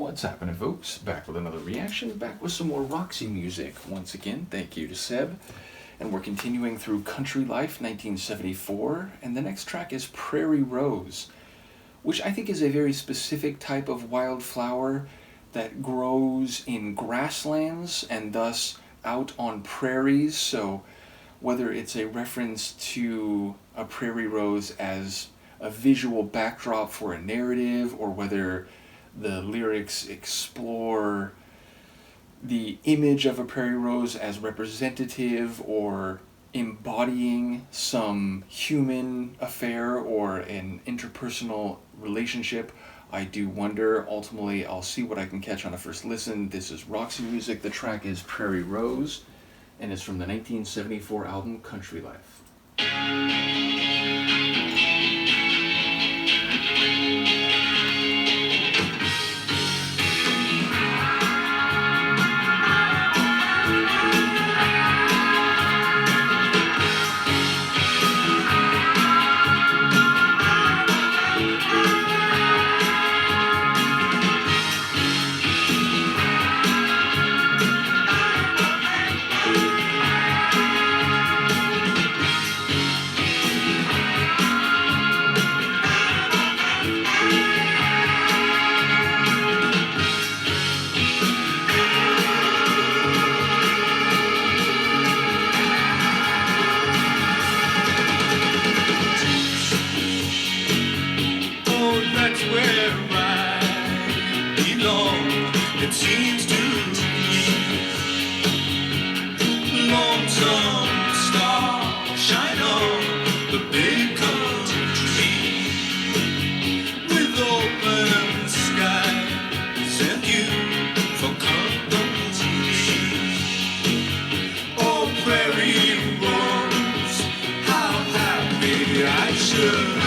What's happening, folks? Back with another reaction, back with some more Roxy music. Once again, thank you to Seb. And we're continuing through Country Life 1974, and the next track is Prairie Rose, which I think is a very specific type of wildflower that grows in grasslands and thus out on prairies. So whether it's a reference to a prairie rose as a visual backdrop for a narrative, or whether the lyrics explore the image of a prairie rose as representative or embodying some human affair or an interpersonal relationship, I do wonder. Ultimately, I'll see what I can catch on a first listen. This is Roxy music. The track is Prairie Rose, and it's from the 1974 album Country Life. It seems to me, lonesome star shine on the big country, with open skies and you for company. Oh, Prairie Rose, how happy I should be.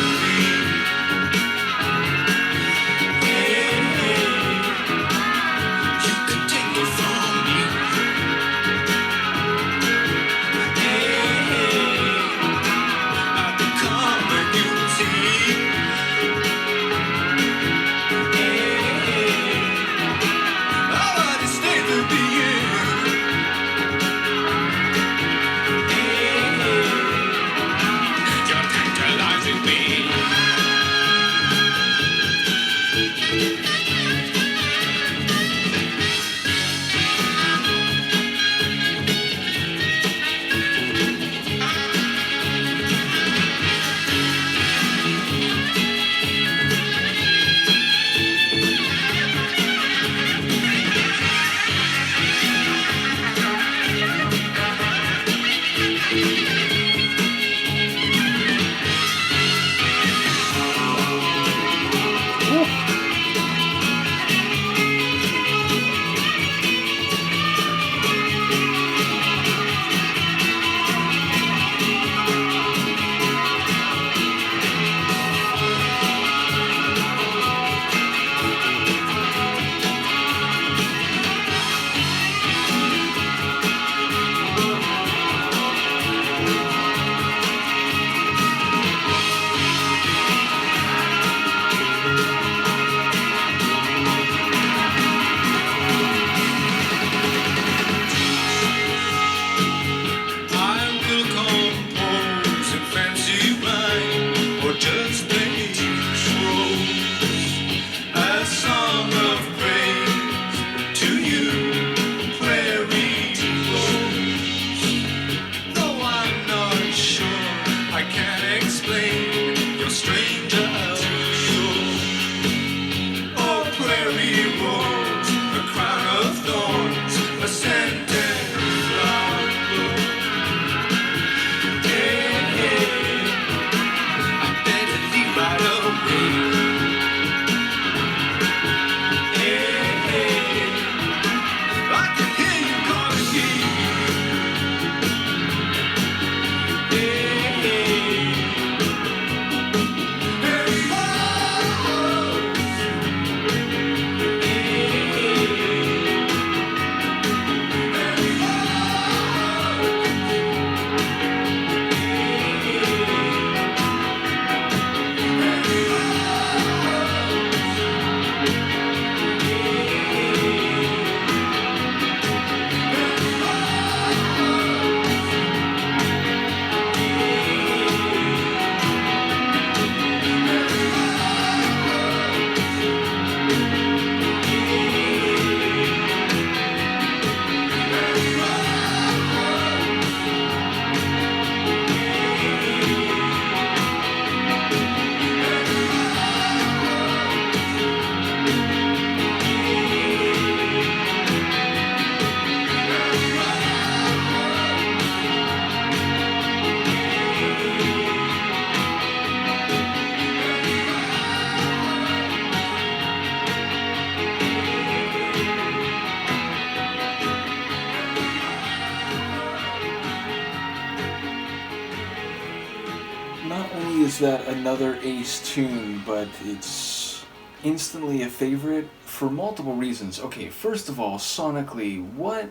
is that another Ace tune, but it's instantly a favorite for multiple reasons. Okay, first of all, sonically, what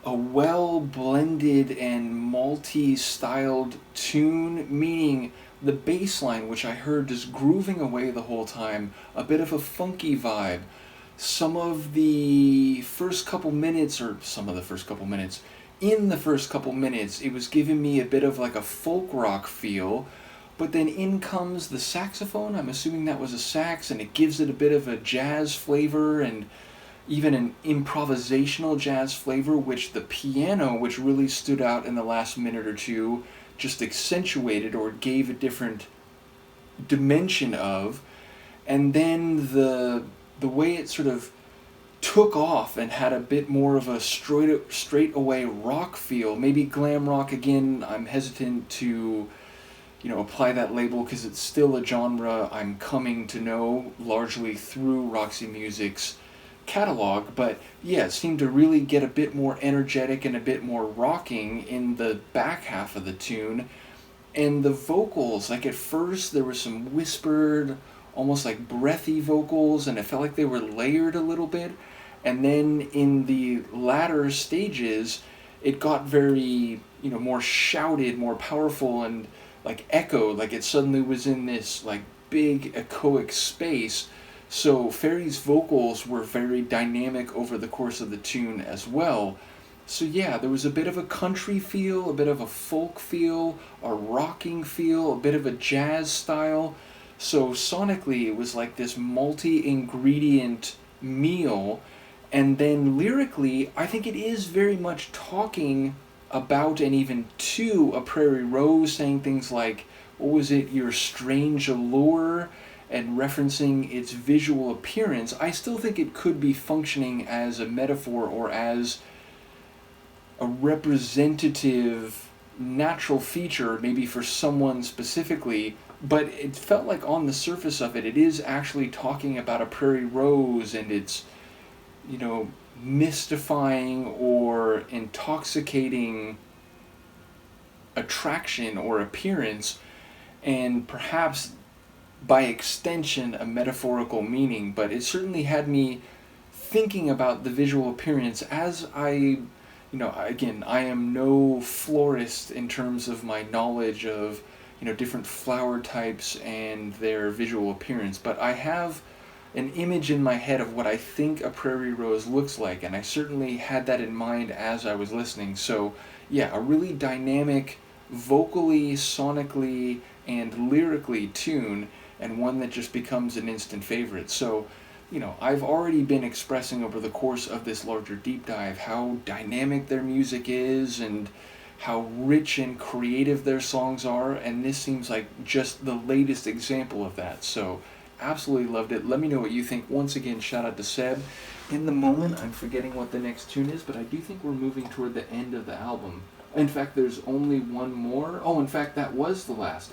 a well-blended and multi-styled tune, meaning the bass line, which I heard just grooving away the whole time, a bit of a funky vibe. Some of the first couple minutes, in the first couple minutes, it was giving me a bit of like a folk rock feel, but then in comes the saxophone. I'm assuming that was a sax, and it gives it a bit of a jazz flavor and even an improvisational jazz flavor, which the piano, which really stood out in the last minute or two, just accentuated or gave a different dimension of. And then the way it sort of took off and had a bit more of a straight away rock feel, maybe glam rock again. I'm hesitant to apply that label because it's still a genre I'm coming to know largely through Roxy Music's catalog, but yeah, it seemed to really get a bit more energetic and a bit more rocking in the back half of the tune. And the vocals, like at first there was some whispered, almost like breathy vocals, and it felt like they were layered a little bit, and then in the latter stages it got very more shouted, more powerful, and like echoed, like it suddenly was in this like big echoic space. So Ferry's vocals were very dynamic over the course of the tune as well. So yeah, there was a bit of a country feel, a bit of a folk feel, a rocking feel, a bit of a jazz style. So sonically it was like this multi-ingredient meal. And then lyrically, I think it is very much talking about and even to a Prairie Rose, saying things like, what was it, your strange allure, and referencing its visual appearance. I still think it could be functioning as a metaphor or as a representative natural feature, maybe for someone specifically, but it felt like on the surface of it, it is actually talking about a Prairie Rose and its, mystifying or intoxicating attraction or appearance, and perhaps by extension a metaphorical meaning. But it certainly had me thinking about the visual appearance as again, I am no florist in terms of my knowledge of different flower types and their visual appearance, but I have an image in my head of what I think a Prairie Rose looks like, and I certainly had that in mind as I was listening. So yeah, a really dynamic, vocally, sonically, and lyrically tune, and one that just becomes an instant favorite. So, I've already been expressing over the course of this larger deep dive how dynamic their music is and how rich and creative their songs are, and this seems like just the latest example of that. So, absolutely loved it. Let me know what you think. Once again, shout out to Seb. In the moment, I'm forgetting what the next tune is, but I do think we're moving toward the end of the album. In fact, there's only one more. Oh, in fact, that was the last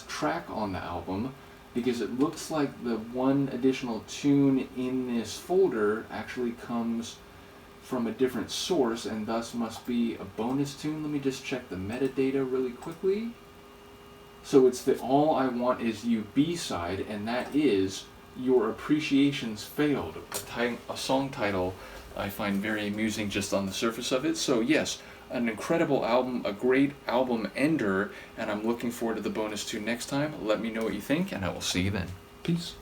track on the album, because it looks like the one additional tune in this folder actually comes from a different source and thus must be a bonus tune. Let me just check the metadata really quickly. So it's the All I Want Is You B-side, and that is Your Appreciations Failed, a song title I find very amusing just on the surface of it. So yes, an incredible album, a great album ender, and I'm looking forward to the bonus tune next time. Let me know what you think, and I will see you then. Peace.